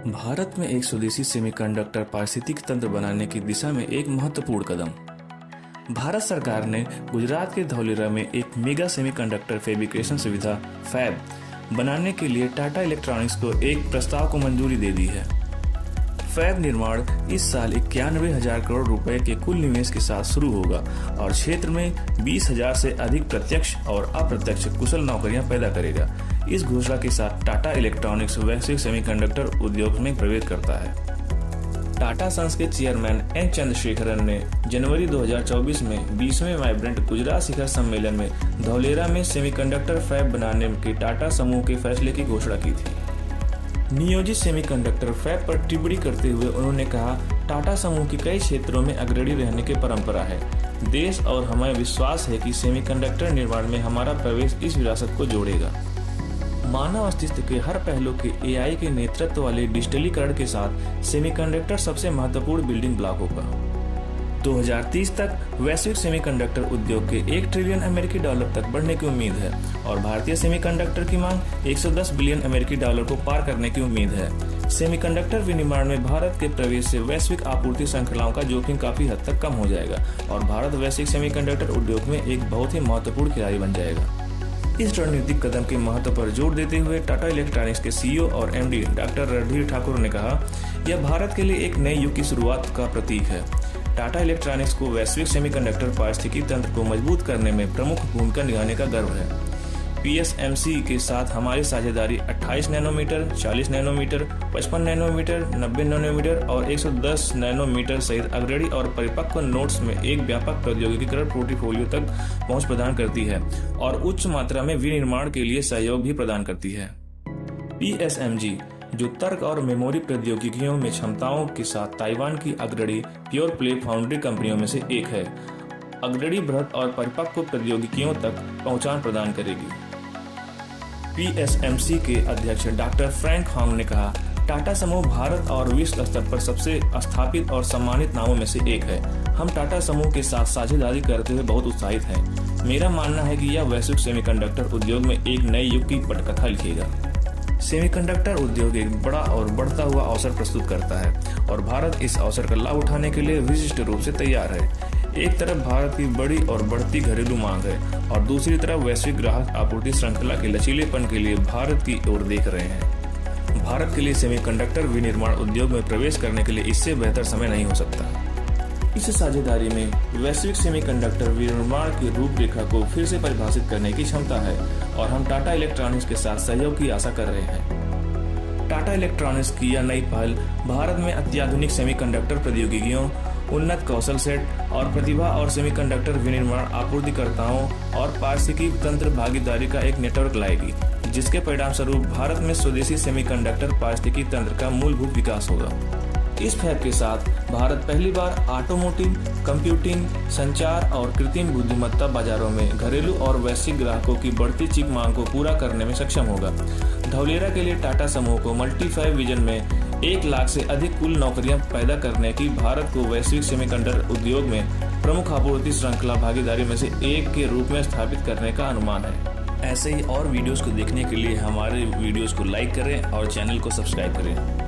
भारत में एक स्वदेशी सेमीकंडक्टर पारिस्थितिकी तंत्र बनाने की दिशा में एक महत्वपूर्ण कदम। भारत सरकार ने गुजरात के धौलेरा में एक मेगा सेमीकंडक्टर फैब्रिकेशन सुविधा फैब बनाने के लिए टाटा इलेक्ट्रॉनिक्स को एक प्रस्ताव को मंजूरी दे दी है। फैब निर्माण इस साल 91,000 करोड़ रुपए के कुल निवेश के साथ शुरू होगा और क्षेत्र में 20,000 से अधिक प्रत्यक्ष और अप्रत्यक्ष कुशल नौकरियां पैदा करेगा। इस घोषणा के साथ टाटा इलेक्ट्रॉनिक्स वैश्विक सेमीकंडक्टर उद्योग में प्रवेश करता है। टाटा सन्स के चेयरमैन एन चंद्रशेखरन ने जनवरी 2024 में 20वें वाइब्रेंट गुजरात शिखर सम्मेलन में धौलेरा में सेमीकंडक्टर फैब बनाने के टाटा समूह के फैसले की घोषणा की थी। नियोजित सेमीकंडक्टर फैब पर टिप्पणी करते हुए उन्होंने कहा, टाटा समूह की कई क्षेत्रों में अग्रणी रहने की परंपरा है। देश और हमें विश्वास है कि सेमीकंडक्टर निर्माण में हमारा प्रवेश इस विरासत को जोड़ेगा। मानव अस्तित्व के हर पहलू के एआई के नेतृत्व वाले डिजिटलीकरण के साथ सेमीकंडक्टर सबसे महत्वपूर्ण बिल्डिंग ब्लॉक होगा। 2030 तक वैश्विक सेमीकंडक्टर उद्योग के $1 ट्रिलियन अमेरिकी डॉलर तक बढ़ने की उम्मीद है और भारतीय सेमीकंडक्टर की मांग $110 बिलियन अमेरिकी डॉलर को पार करने की उम्मीद है। सेमीकंडक्टर विनिर्माण में भारत के प्रवेश से वैश्विक आपूर्ति श्रृंखलाओं का जोखिम काफी हद तक कम हो जाएगा और भारत वैश्विक सेमीकंडक्टर उद्योग में एक बहुत ही महत्वपूर्ण खिलाड़ी बन जाएगा। इस रणनीतिक कदम के महत्व पर जोर देते हुए टाटा इलेक्ट्रॉनिक्स के सीईओ और एमडी डॉक्टर रणधीर ठाकुर ने कहा, यह भारत के लिए एक नए युग की शुरुआत का प्रतीक है। टाटा इलेक्ट्रॉनिक्स को वैश्विक सेमीकंडक्टर पारिस्थितिकी तंत्र को मजबूत करने में प्रमुख भूमिका निभाने का गर्व है। पीएसएमसी के साथ हमारी साझेदारी 28 नैनोमीटर, 40 नैनोमीटर, 55 नैनोमीटर, 90 नैनोमीटर और 110 नैनोमीटर सहित अग्रणी और परिपक्व नोड्स में एक व्यापक प्रौद्योगिकीकरण पोर्टफोलियो तक पहुंच प्रदान करती है और उच्च मात्रा में विनिर्माण के लिए सहयोग भी प्रदान करती है। पीएसएमजी जो तर्क और मेमोरी प्रौद्योगिकियों में क्षमताओं के साथ ताइवान की अग्रणी प्योर प्ले फाउंड्री कंपनियों में से एक है, अग्रणी बृहत और परिपक्व प्रौद्योगिकियों तक पहुंचान प्रदान करेगी। पीएसएमसी के अध्यक्ष डॉक्टर फ्रैंक हॉन्ग ने कहा, टाटा समूह भारत और विश्व स्तर पर सबसे स्थापित और सम्मानित नामों में से एक है। हम टाटा समूह के साथ साझेदारी करते हुए बहुत उत्साहित हैं। मेरा मानना है कि यह वैश्विक सेमीकंडक्टर उद्योग में एक नए युग की पटकथा लिखेगा। सेमीकंडक्टर उद्योग एक बड़ा और बढ़ता हुआ अवसर प्रस्तुत करता है और भारत इस अवसर का लाभ उठाने के लिए विशिष्ट रूप से तैयार है। एक तरफ भारत की बड़ी और बढ़ती घरेलू मांग है और दूसरी तरफ वैश्विक ग्राहक आपूर्ति श्रृंखला के लचीलेपन के लिए भारत की ओर देख रहे हैं। भारत के लिए सेमीकंडक्टर विनिर्माण उद्योग में प्रवेश करने के लिए इससे बेहतर समय नहीं हो सकता। इस साझेदारी में वैश्विक सेमीकंडक्टर विनिर्माण की रूपरेखा को फिर से परिभाषित करने की क्षमता है और हम टाटा इलेक्ट्रॉनिक्स के साथ सहयोग की आशा कर रहे हैं। टाटा इलेक्ट्रॉनिक्स की यह नई पहल भारत में अत्याधुनिक सेमीकंडक्टर प्रौद्योगिकियों, उन्नत कौशल सेट और प्रतिभा और सेमीकंडक्टर विनिर्माण आपूर्तिकर्ताओं और पारिस्थितिकी तंत्र भागीदारी का एक नेटवर्क लाएगी, जिसके परिणाम स्वरूप भारत में स्वदेशी सेमीकंडक्टर पारिस्थितिकी तंत्र का मूलभूत विकास होगा। इस फैब के साथ भारत पहली बार ऑटोमोटिव, कंप्यूटिंग, संचार और कृत्रिम बुद्धिमत्ता बाजारों में घरेलू और वैश्विक ग्राहकों की बढ़ती चिप मांग को पूरा करने में सक्षम होगा। धौलेरा के लिए टाटा समूह को मल्टी फैब विजन में 1 लाख से अधिक कुल नौकरियां पैदा करने की भारत को वैश्विक सेमीकंडक्टर उद्योग में प्रमुख आपूर्ति श्रृंखला भागीदारी में से एक के रूप में स्थापित करने का अनुमान है। ऐसे ही और वीडियोस को देखने के लिए हमारे वीडियोस को लाइक करें और चैनल को सब्सक्राइब करें।